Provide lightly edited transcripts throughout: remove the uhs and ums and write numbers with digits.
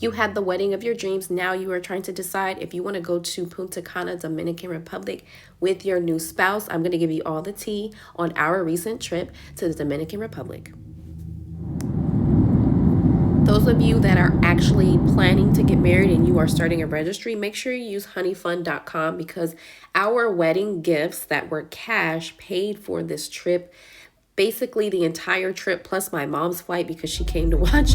You had the wedding of your dreams. Now you are trying to decide if you want to go to Punta Cana, Dominican Republic with your new spouse. I'm going to give you all the tea on our recent trip to the Dominican Republic. Those of you that are actually planning to get married and you are starting a registry, make sure you use honeyfund.com because our wedding gifts that were cash paid for this trip, basically the entire trip plus my mom's flight because she came to watch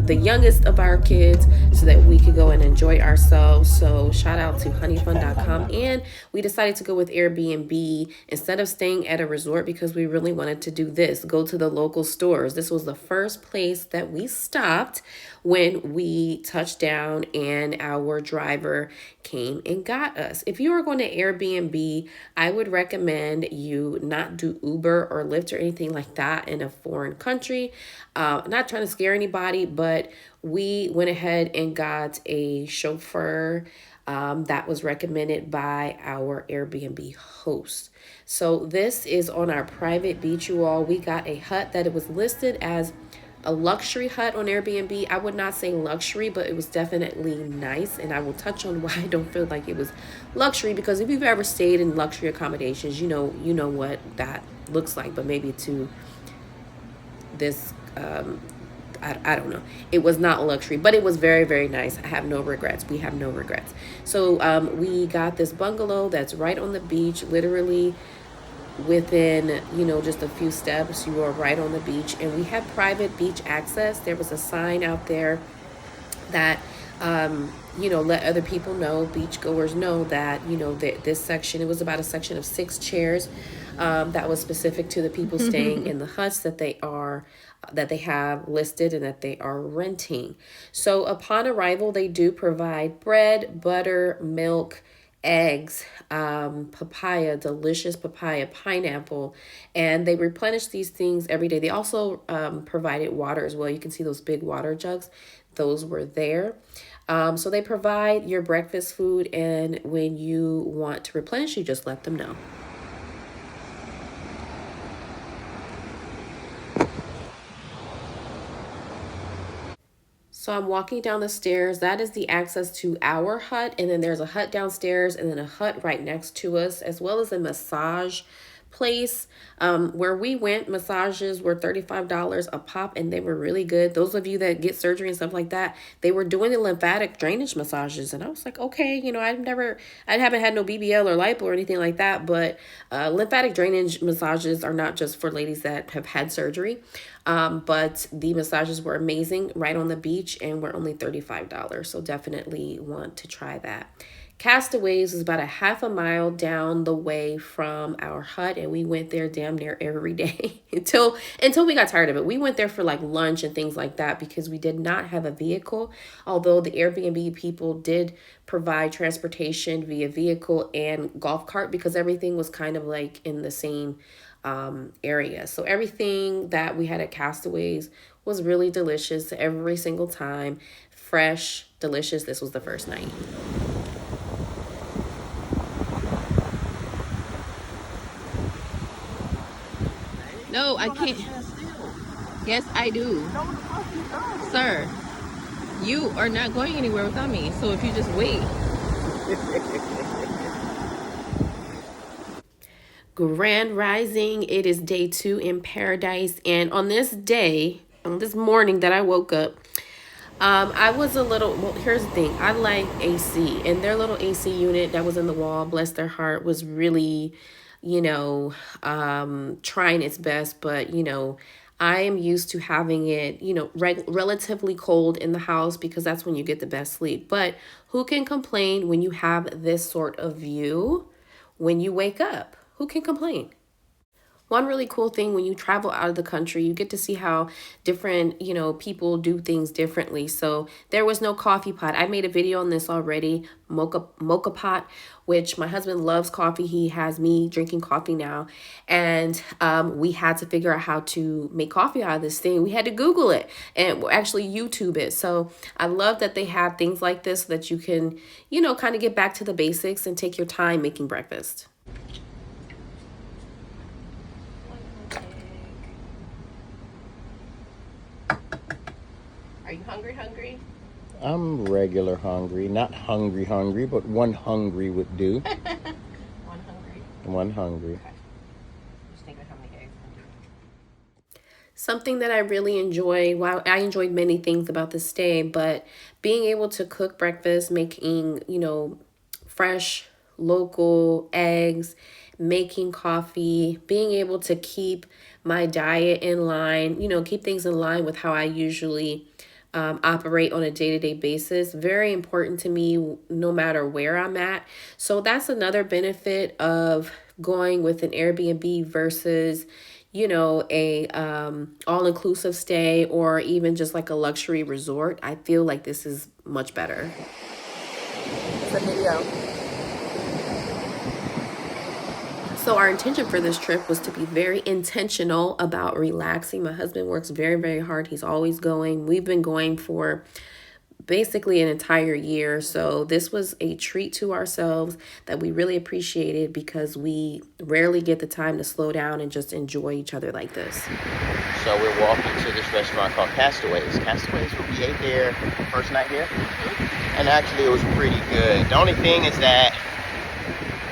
the youngest of our kids so that we could go and enjoy ourselves. So shout out to honeyfund.com. And we decided to go with Airbnb instead of staying at a resort because we really wanted to do this, go to the local stores. This was the first place that we stopped when we touched down and our driver came and got us. If you are going to Airbnb, I would recommend you not do Uber or Lyft or anything like that in a foreign country. Not trying to scare anybody, but we went ahead and got a chauffeur that was recommended by our Airbnb host. So this is on our private beach, you all. We got a hut that it was listed as a luxury hut on Airbnb. I would not say luxury, but it was definitely nice. And I will touch on why I don't feel like it was luxury, because if you've ever stayed in luxury accommodations, you know what that looks like. But maybe to this, I don't know. It was not luxury, but it was very, very nice. I have no regrets. We have no regrets. So we got this bungalow that's right on the beach, literally within just a few steps you are right on the beach, and we have private beach access. There was a sign out there that let other people know, beachgoers know that that this section, it was about a section of 6 chairs that was specific to the people staying in the huts that they have listed and that they are renting. So upon arrival, they do provide bread, butter, milk, eggs, papaya, delicious papaya, pineapple, and they replenish these things every day. They also provided water as well. You can see those big water jugs. Those were there. So they provide your breakfast food, and when you want to replenish, you just let them know. So I'm walking down the stairs. That is the access to our hut. And then there's a hut downstairs and then a hut right next to us, as well as a massage place. Where we went, massages were $35 a pop, and they were really good. Those of you that get surgery and stuff like that, they were doing the lymphatic drainage massages. And I was like, okay, I haven't had no BBL or lipo or anything like that, but lymphatic drainage massages are not just for ladies that have had surgery. But the massages were amazing right on the beach and were only $35. So definitely want to try that. Castaways is about a half a mile down the way from our hut, and we went there damn near every day until we got tired of it. We went there for like lunch and things like that because we did not have a vehicle, although the Airbnb people did provide transportation via vehicle and golf cart because everything was kind of like in the same area. So everything that we had at Castaways was really delicious every single time. Fresh, delicious. This was the first night. No, I can't. Yes, I do. Sir, you are not going anywhere without me. So if you just wait. Grand Rising. It is day 2 in paradise. And on this morning that I woke up, I was a little, well, here's the thing. I like AC, and their little AC unit that was in the wall, bless their heart, was really, trying its best. But, I am used to having it, relatively cold in the house because that's when you get the best sleep. But who can complain when you have this sort of view when you wake up? Who can complain? One really cool thing when you travel out of the country, you get to see how different, people do things differently. So there was no coffee pot. I made a video on this already, mocha pot, which my husband loves coffee. He has me drinking coffee now. And we had to figure out how to make coffee out of this thing. We had to Google it and actually YouTube it. So I love that they have things like this so that you can, kind of get back to the basics and take your time making breakfast. Are you hungry? I'm regular hungry. Not hungry, but one hungry would do. One hungry? One hungry. Okay. Just thinking how many eggs I do. Something that I really enjoy, well, I enjoyed many things about this stay, but being able to cook breakfast, making, fresh local eggs, making coffee, being able to keep my diet in line, keep things in line with how I usually operate on a day-to-day basis. Very important to me no matter where I'm at. So that's another benefit of going with an Airbnb versus a all-inclusive stay or even just like a luxury resort. I feel like this is much better. It's a video. So our intention for this trip was to be very intentional about relaxing. My husband works very, very hard. He's always going. We've been going for basically an entire year. So this was a treat to ourselves that we really appreciated because we rarely get the time to slow down and just enjoy each other like this. So we're walking to this restaurant called Castaways. Castaways, we ate there first night here. And actually it was pretty good. The only thing is that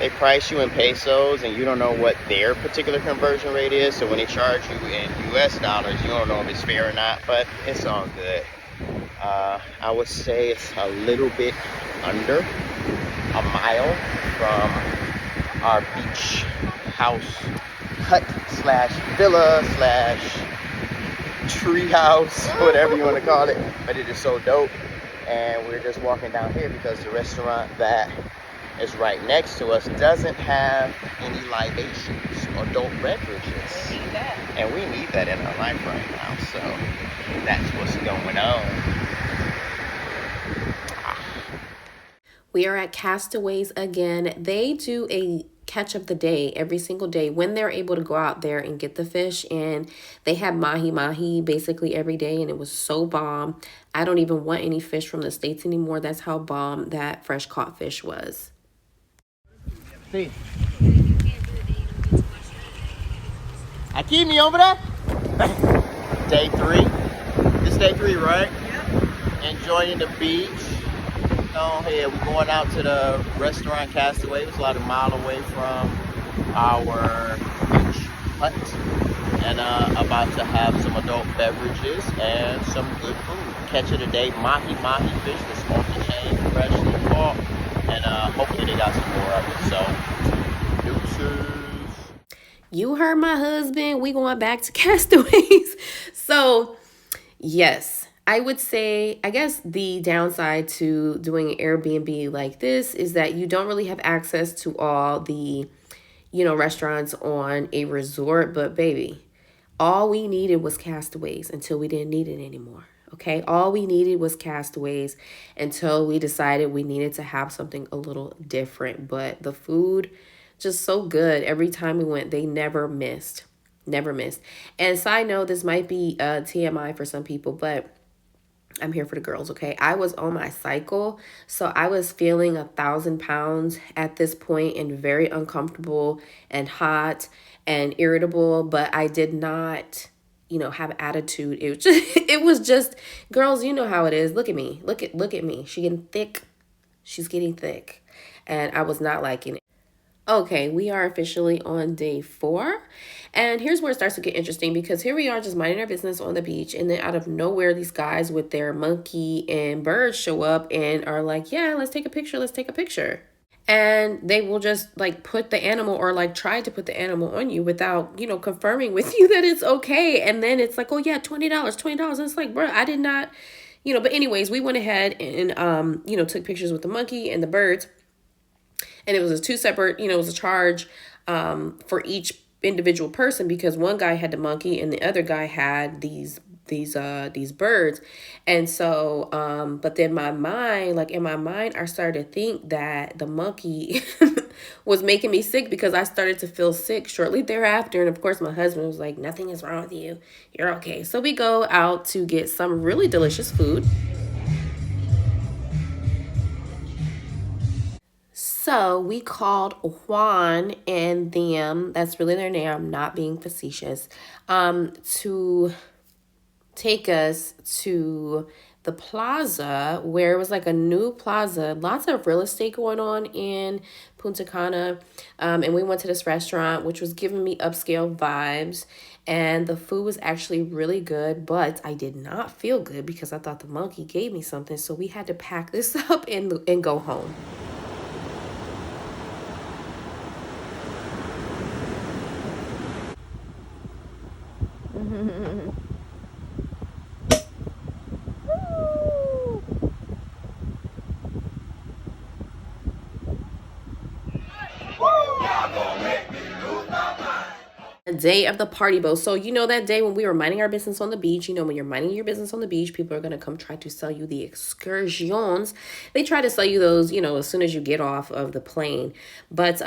they price you in pesos and you don't know what their particular conversion rate is. So when they charge you in US dollars, you don't know if it's fair or not, but it's all good. I would say it's a little bit under a mile from our beach house hut slash villa slash tree house, whatever you want to call it. But it is so dope. And we're just walking down here because the restaurant that is right next to us doesn't have any libations or adult beverages. We need that. And we need that in our life right now. So that's what's going on. We are at Castaways again. They do a catch of the day every single day when they're able to go out there and get the fish, and they had mahi basically every day, and it was so bomb. I don't even want any fish from the States anymore. That's how bomb that fresh caught fish was. See. Akimi over there? Day 3. This day 3, right? Yep. Enjoying the beach. On here, we're going out to the restaurant Castaways. It's about a mile away from our beach hut. And about to have some adult beverages and some good food. Catch of the day, mahi fish that's off the chain, freshly caught. And hopefully they got some more of it. So, deuces. You heard my husband. We going back to Castaways. So, yes. I would say, I guess the downside to doing an Airbnb like this is that you don't really have access to all the, restaurants on a resort. But baby, all we needed was Castaways until we didn't need it anymore. Okay, all we needed was Castaways until we decided we needed to have something a little different. But the food, just so good. Every time we went, they never missed. Never missed. And side note, this might be TMI for some people, but I'm here for the girls, okay? I was on my cycle, so I was feeling 1,000 pounds at this point and very uncomfortable and hot and irritable, but I did not, have attitude. It was just, girls, you know how it is. Look at me. Look at me. She's getting thick. She's getting thick. And I was not liking it. Okay, we are officially on day 4. And here's where it starts to get interesting because here we are just minding our business on the beach. And then out of nowhere, these guys with their monkey and birds show up and are like, yeah, let's take a picture. Let's take a picture. And they will just like put the animal or like try to put the animal on you without, confirming with you that it's okay. And then it's like, oh yeah, $20. And it's like, bro, I did not, but anyways, we went ahead and, took pictures with the monkey and the birds. And it was a 2 separate, it was a charge for each individual person because one guy had the monkey and the other guy had these birds. And so, but then in my mind, I started to think that the monkey was making me sick because I started to feel sick shortly thereafter. And of course, my husband was like, nothing is wrong with you. You're okay. So we go out to get some really delicious food. So we called Juan and them, that's really their name, I'm not being facetious, to take us to the plaza, where it was like a new plaza, lots of real estate going on in Punta Cana. And we went to this restaurant, which was giving me upscale vibes. And the food was actually really good, but I did not feel good because I thought the monkey gave me something. So we had to pack this up and go home. Day of the party boat. So you know that day when we were minding our business on the beach, you know, when you're minding your business on the beach, people are going to come try to sell you the excursions. They try to sell you those, you know, as soon as you get off of the plane. But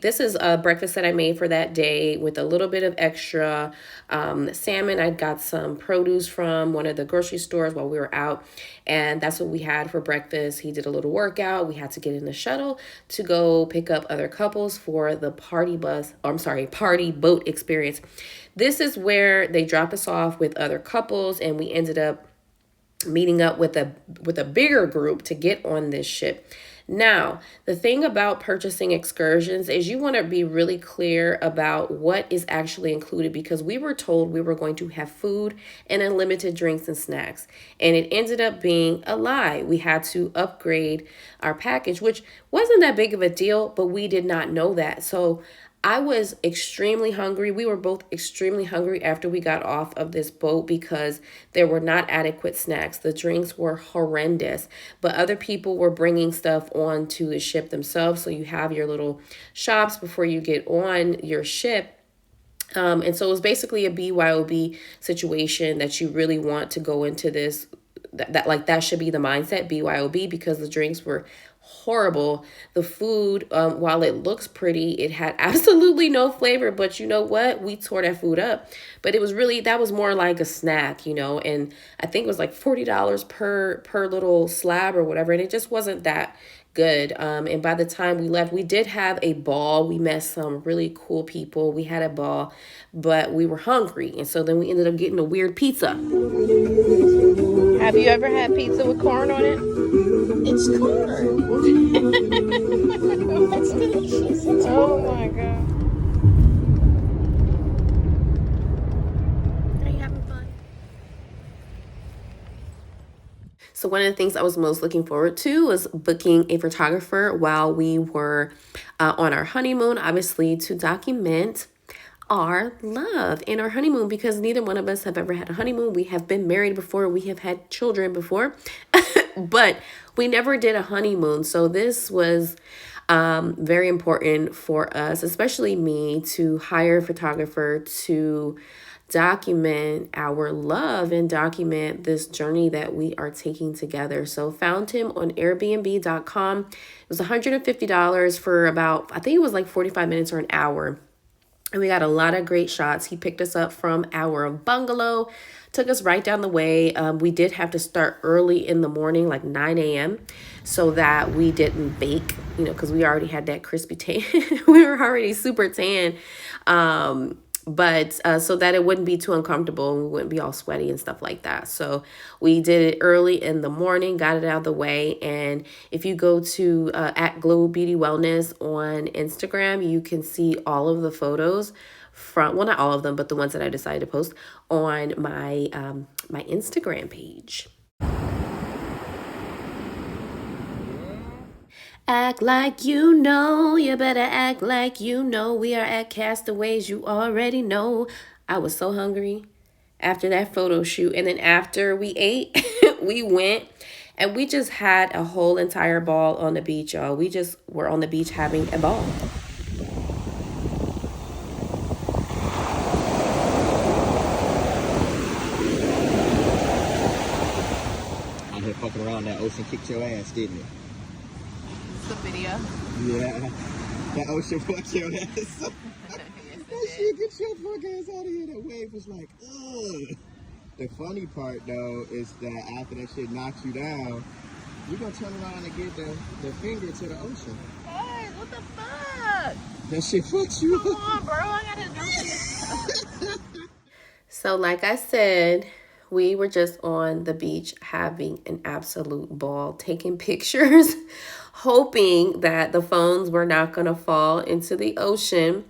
this is a breakfast that I made for that day with a little bit of extra salmon. I got some produce from one of the grocery stores while we were out, and that's what we had for breakfast. He did a little workout. We had to get in the shuttle to go pick up other couples for the party boat experience. This is where they dropped us off with other couples, and we ended up meeting up with a bigger group to get on this ship. Now, the thing about purchasing excursions is you want to be really clear about what is actually included, because we were told we were going to have food and unlimited drinks and snacks. And it ended up being a lie. We had to upgrade our package, which wasn't that big of a deal, but we did not know that. So I was extremely hungry. We were both extremely hungry after we got off of this boat because there were not adequate snacks. The drinks were horrendous, but other people were bringing stuff onto the ship themselves. So you have your little shops before you get on your ship. And so it was basically a BYOB situation that you really want to go into this. That should be the mindset, BYOB, because the drinks were horrible. The food, while it looks pretty, it had absolutely no flavor. But you know what? We tore that food up. But it was really, that was more like a snack, you know. And I think it was like $40 per little slab or whatever. And it just wasn't that good. And by the time we left, we did have a ball. We met some really cool people. We had a ball, but we were hungry. And so then we ended up getting a weird pizza. Have you ever had pizza with corn on it? It's corn. That's delicious. It's Oh my God. Are you having fun? So one of the things I was most looking forward to was booking a photographer while we were on our honeymoon, obviously to document our love and our honeymoon, because neither one of us have ever had a honeymoon. We have been married before. We have had children before, but we never did a honeymoon. So this was very important for us, especially me, to hire a photographer to document our love and document this journey that we are taking together. So found him on Airbnb.com. It was $150 for about, I think it was like 45 minutes or an hour. And we got a lot of great shots. He picked us up from our bungalow, took us right down the way. We did have to start early in the morning, like 9 a.m. so that we didn't bake, you know, because we already had that crispy tan. We were already super tan. But so that it wouldn't be too uncomfortable and we wouldn't be all sweaty and stuff like that. So we did it early in the morning, got it out of the way. And if you go to at Global Beauty Wellness on Instagram, you can see all of the photos from, well, not all of them, but the ones that I decided to post on my my Instagram page. Act like you know, you better act like you know. We are at Castaways, you already know. I was so hungry after that photo shoot. And then after we ate, we went and we just had a whole entire ball on the beach, y'all. We just were on the beach having a ball. Out here fucking around, that ocean kicked your ass, didn't it? The video. Yeah, that ocean fucked your ass. Yes, That shit get your fuck ass out of here. That wave was like, ugh. The funny part though is that after that shit knocks you down, you're gonna turn around and give the finger to the ocean. Hey, what the fuck? That shit fucks you Come up. on, bro. I gotta do this. So like I said, We were just on the beach having an absolute ball, taking pictures, hoping that the phones were not going to fall into the ocean,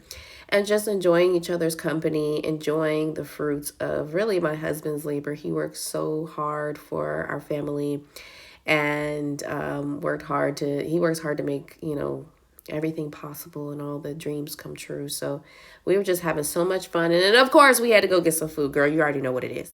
and just enjoying each other's company, enjoying the fruits of really my husband's labor. He works so hard for our family and he works hard to make, everything possible and all the dreams come true. So we were just having so much fun. And then, of course, we had to go get some food, girl. You already know what it is.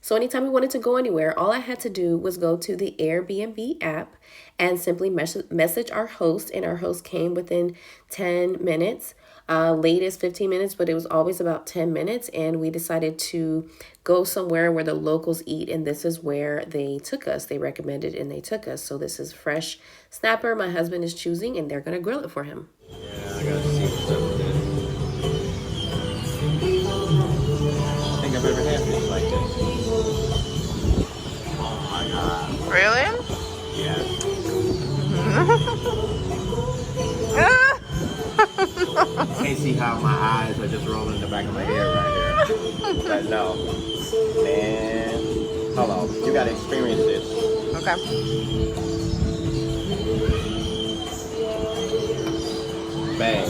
So anytime we wanted to go anywhere, all I had to do was go to the Airbnb app and simply message our host, and our host came within 10 minutes. Latest 15 minutes, but it was always about 10 minutes. And we decided to go somewhere where the locals eat, and this is where they took us. They recommended and they took us. So this is fresh snapper my husband is choosing, and they're going to grill it for him. Yeah, I gotta see what's up with this. I think I've ever had fish like this. Oh my god. Really? Yeah. Can't see how my eyes are just rolling in the back of my head right here. But no. Man. Hold on. You gotta experience this. Okay. Bang.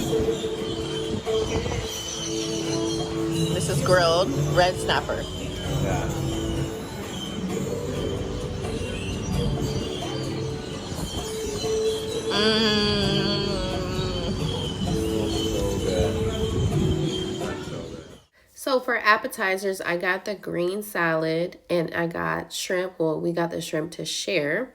This is grilled red snapper. Yeah. So for appetizers, I got the green salad and I got shrimp. Well, we got the shrimp to share.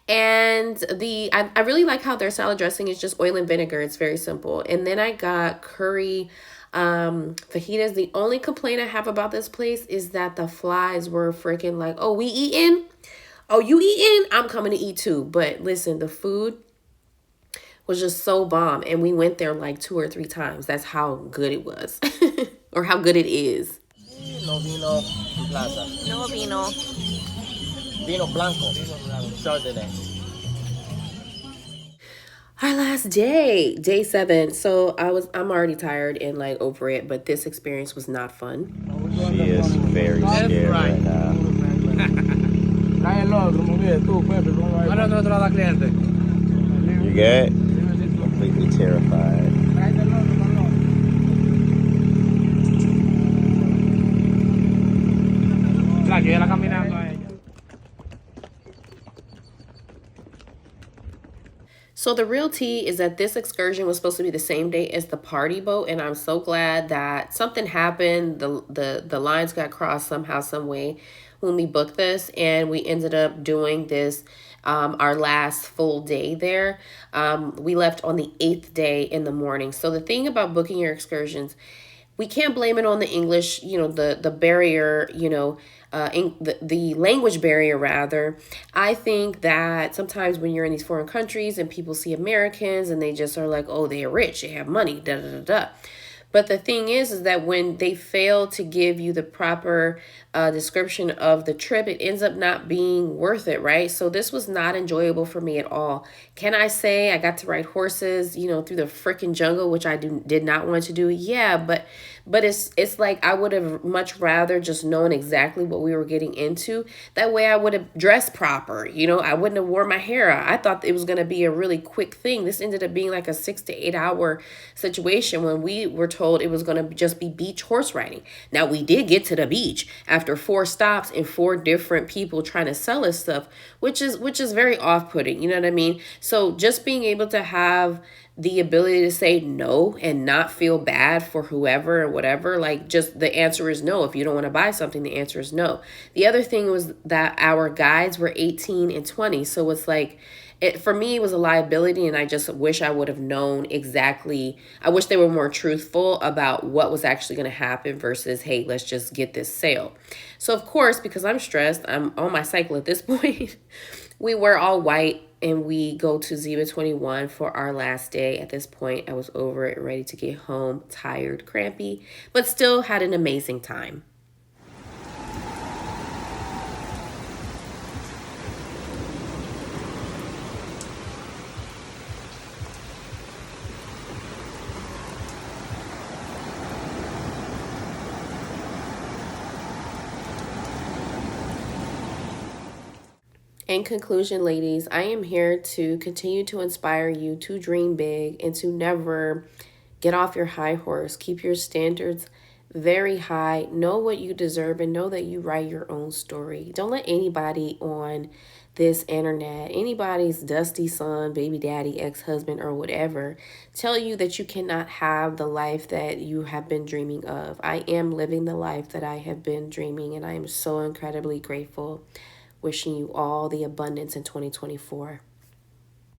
And I really like how their salad dressing is just oil and vinegar. It's very simple. And then I got curry fajitas. The only complaint I have about this place is that the flies were freaking like, oh, we eating? Oh, you eating? I'm coming to eat too. But listen, the food was just so bomb. And we went there like 2 or 3 times. That's how good it was. Or how good it is. No vino plaza. No vino. Vino blanco. Chardonnay. Our last day, day 7. So I'm already tired and like over it, but this experience was not fun. She is very scared right now. You good? Completely terrified. So the real tea is that this excursion was supposed to be the same day as the party boat, and I'm so glad that something happened. The lines got crossed somehow, some way when we booked this, and we ended up doing this our last full day there. We left on the 8th day in the morning. So the thing about booking your excursions, we can't blame it on the English, the barrier, the language barrier rather. I think that sometimes when you're in these foreign countries and people see Americans and they just are like, oh, they're rich, they have money, da da da da. But the thing is that when they fail to give you the proper description of the trip, it ends up not being worth it, right? So this was not enjoyable for me at all. Can I say I got to ride horses, through the freaking jungle, which I did not want to do? Yeah, but it's like I would have much rather just known exactly what we were getting into. That way I would have dressed proper, I wouldn't have worn my hair out. I thought it was going to be a really quick thing. This ended up being like a 6 to 8 hour situation when we were told it was going to just be beach horse riding. Now we did get to the beach after 4 stops and 4 different people trying to sell us stuff, which is very off-putting, you know what I mean? So just being able to have the ability to say no and not feel bad for whoever or whatever, like just the answer is no. If you don't want to buy something, the answer is no. The other thing was that our guides were 18 and 20. So it's like, for me, it was a liability, and I just wish I would have known exactly. I wish they were more truthful about what was actually going to happen versus, hey, let's just get this sale. So, of course, because I'm stressed, I'm on my cycle at this point, we wear all white, and we go to ZIBA 21 for our last day. At this point, I was over it, ready to get home, tired, crampy, but still had an amazing time. In conclusion, ladies, I am here to continue to inspire you to dream big and to never get off your high horse. Keep your standards very high. Know what you deserve and know that you write your own story. Don't let anybody on this internet, anybody's dusty son, baby daddy, ex husband, or whatever, tell you that you cannot have the life that you have been dreaming of. I am living the life that I have been dreaming, and I am so incredibly grateful. Wishing you all the abundance in 2024.